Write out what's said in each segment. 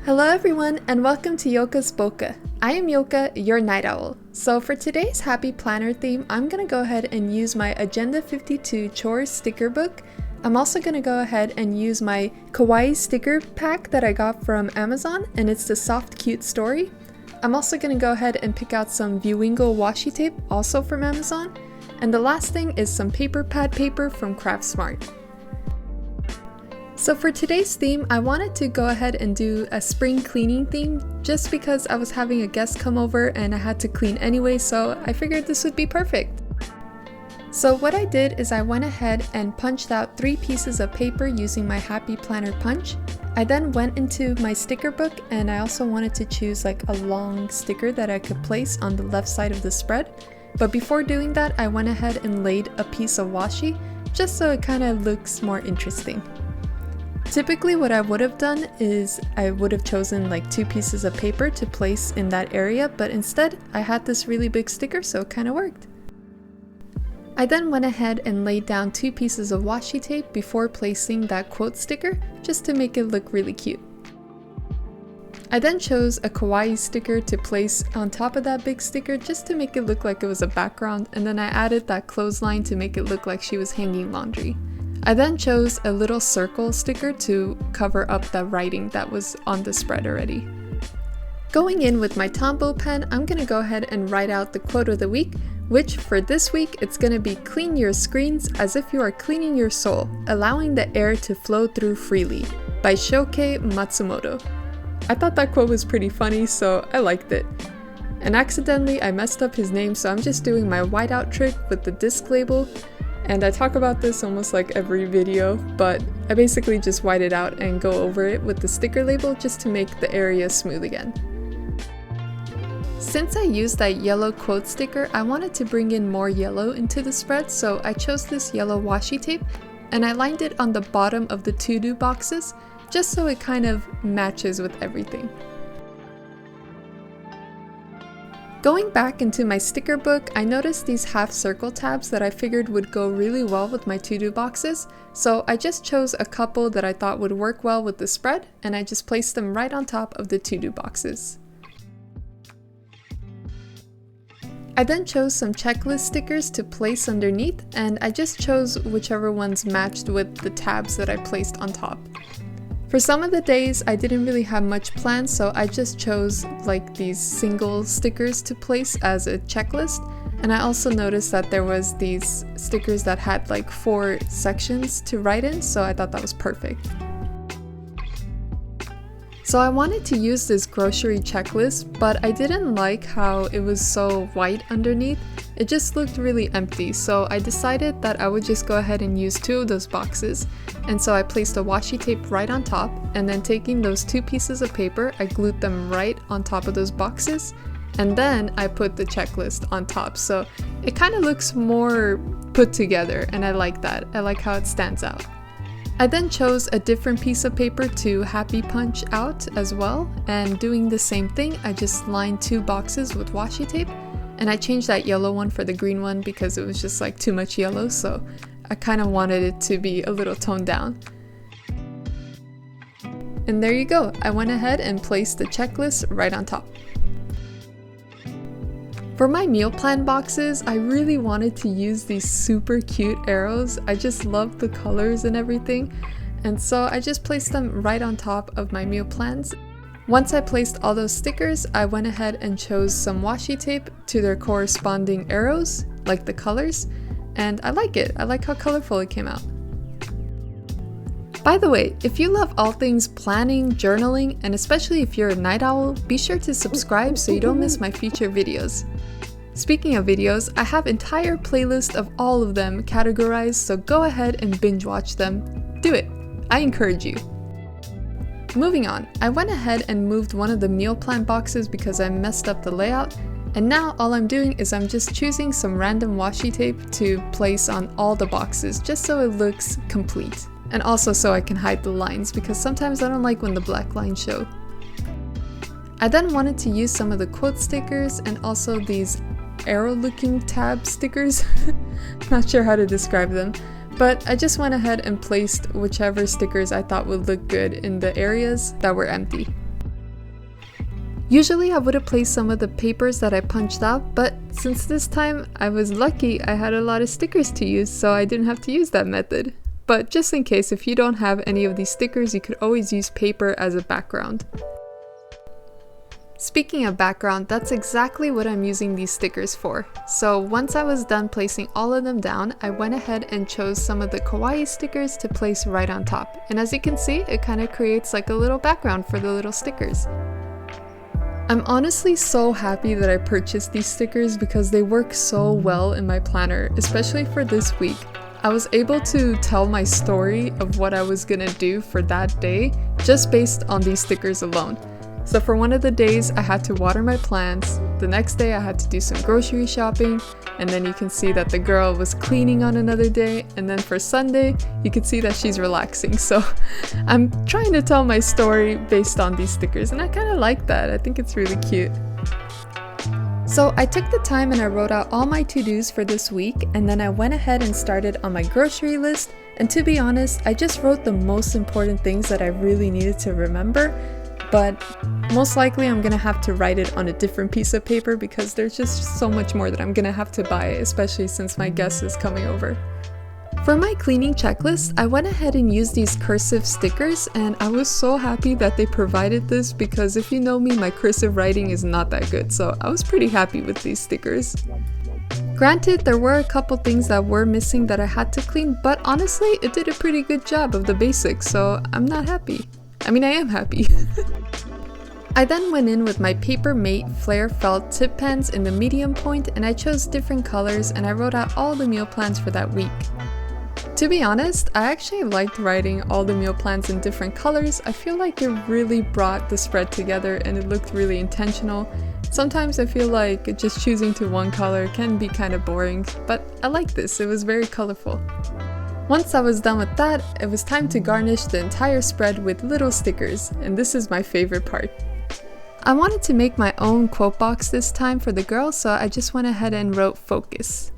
Hello everyone and welcome to Yoka's Boka. I am Yoka, your night owl. So for today's happy planner theme, I'm going to go ahead and use my Agenda 52 Chores sticker book. I'm also going to go ahead and use my Kawaii sticker pack that I got from Amazon, and it's the Soft Cute Story. I'm also going to go ahead and pick out some Viewingo washi tape, also from Amazon. And the last thing is some paper pad paper from Craft Smart. So for today's theme, I wanted to go ahead and do a spring cleaning theme just because I was having a guest come over and I had to clean anyway, so I figured this would be perfect. So what I did is I went ahead and punched out 3 pieces of paper using my Happy Planner punch. I then went into my sticker book and I also wanted to choose like a long sticker that I could place on the left side of the spread. But before doing that, I went ahead and laid a piece of washi just so it kind of looks more interesting. Typically what I would have done is I would have chosen like 2 pieces of paper to place in that area, but instead I had this really big sticker, so it kind of worked. I then went ahead and laid down 2 pieces of washi tape before placing that quote sticker just to make it look really cute. I then chose a Kawaii sticker to place on top of that big sticker just to make it look like it was a background, and then I added that clothesline to make it look like she was hanging laundry. I then chose a little circle sticker to cover up the writing that was on the spread already. Going in with my Tombow pen, I'm going to go ahead and write out the quote of the week, which for this week it's going to be "Clean your screens as if you are cleaning your soul, allowing the air to flow through freely" by Shoukei Matsumoto. I thought that quote was pretty funny, so I liked it. And accidentally I messed up his name, so I'm just doing my whiteout trick with the disc label. And I talk about this almost like every video, but I basically just white it out and go over it with the sticker label just to make the area smooth again. Since I used that yellow quote sticker, I wanted to bring in more yellow into the spread, so I chose this yellow washi tape and I lined it on the bottom of the to-do boxes just so it kind of matches with everything. Going back into my sticker book, I noticed these half circle tabs that I figured would go really well with my to-do boxes, so I just chose a couple that I thought would work well with the spread, and I just placed them right on top of the to-do boxes. I then chose some checklist stickers to place underneath, and I just chose whichever ones matched with the tabs that I placed on top. For some of the days, I didn't really have much planned, so I just chose like these single stickers to place as a checklist. And I also noticed that there was these stickers that had like 4 sections to write in, so I thought that was perfect. So I wanted to use this grocery checklist, but I didn't like how it was so white underneath. It just looked really empty, so I decided that I would just go ahead and use 2 of those boxes. And so I placed a washi tape right on top, and then taking those 2 pieces of paper, I glued them right on top of those boxes, and then I put the checklist on top. So it kind of looks more put together, and I like that. I like how it stands out. I then chose a different piece of paper to happy punch out as well, and doing the same thing, I just lined 2 boxes with washi tape, and I changed that yellow one for the green one because it was just like too much yellow, so I kind of wanted it to be a little toned down. And there you go, I went ahead and placed the checklist right on top. For my meal plan boxes, I really wanted to use these super cute arrows. I just love the colors and everything, and so I just placed them right on top of my meal plans. Once I placed all those stickers, I went ahead and chose some washi tape to their corresponding arrows, like the colors, and I like it. I like how colorful it came out. By the way, if you love all things planning, journaling, and especially if you're a night owl, be sure to subscribe so you don't miss my future videos. Speaking of videos, I have an entire playlist of all of them categorized, so go ahead and binge watch them. Do it! I encourage you. Moving on, I went ahead and moved one of the meal plan boxes because I messed up the layout, and now all I'm doing is I'm just choosing some random washi tape to place on all the boxes just so it looks complete. And also so I can hide the lines because sometimes I don't like when the black lines show. I then wanted to use some of the quote stickers and also these arrow looking tab stickers. Not sure how to describe them, but I just went ahead and placed whichever stickers I thought would look good in the areas that were empty. Usually I would have placed some of the papers that I punched out, but since this time I was lucky I had a lot of stickers to use, so I didn't have to use that method. But just in case, if you don't have any of these stickers, you could always use paper as a background. Speaking of background, that's exactly what I'm using these stickers for. So once I was done placing all of them down, I went ahead and chose some of the Kawaii stickers to place right on top. And as you can see, it kind of creates like a little background for the little stickers. I'm honestly so happy that I purchased these stickers because they work so well in my planner, especially for this week. I was able to tell my story of what I was gonna do for that day just based on these stickers alone. So for one of the days I had to water my plants, the next day I had to do some grocery shopping, and then you can see that the girl was cleaning on another day, and then for Sunday you can see that she's relaxing. So I'm trying to tell my story based on these stickers, and I kind of like that. I think it's really cute. So I took the time and I wrote out all my to-dos for this week, and then I went ahead and started on my grocery list, and to be honest, I just wrote the most important things that I really needed to remember, but most likely I'm gonna have to write it on a different piece of paper because there's just so much more that I'm gonna have to buy, especially since my guest is coming over. For my cleaning checklist, I went ahead and used these cursive stickers, and I was so happy that they provided this because if you know me, my cursive writing is not that good, so I was pretty happy with these stickers. Granted, there were a couple things that were missing that I had to clean, but honestly, it did a pretty good job of the basics, so I'm not happy. I mean, I am happy. I then went in with my Paper Mate Flair felt tip pens in the medium point, and I chose different colors and I wrote out all the meal plans for that week. To be honest, I actually liked writing all the meal plans in different colors. I feel like it really brought the spread together and it looked really intentional. Sometimes I feel like just choosing to one color can be kind of boring, but I like this, it was very colorful. Once I was done with that, it was time to garnish the entire spread with little stickers, and this is my favorite part. I wanted to make my own quote box this time for the girls, so I just went ahead and wrote focus.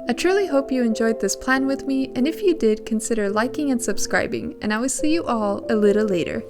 I truly hope you enjoyed this plan with me, and if you did, consider liking and subscribing, and I will see you all a little later.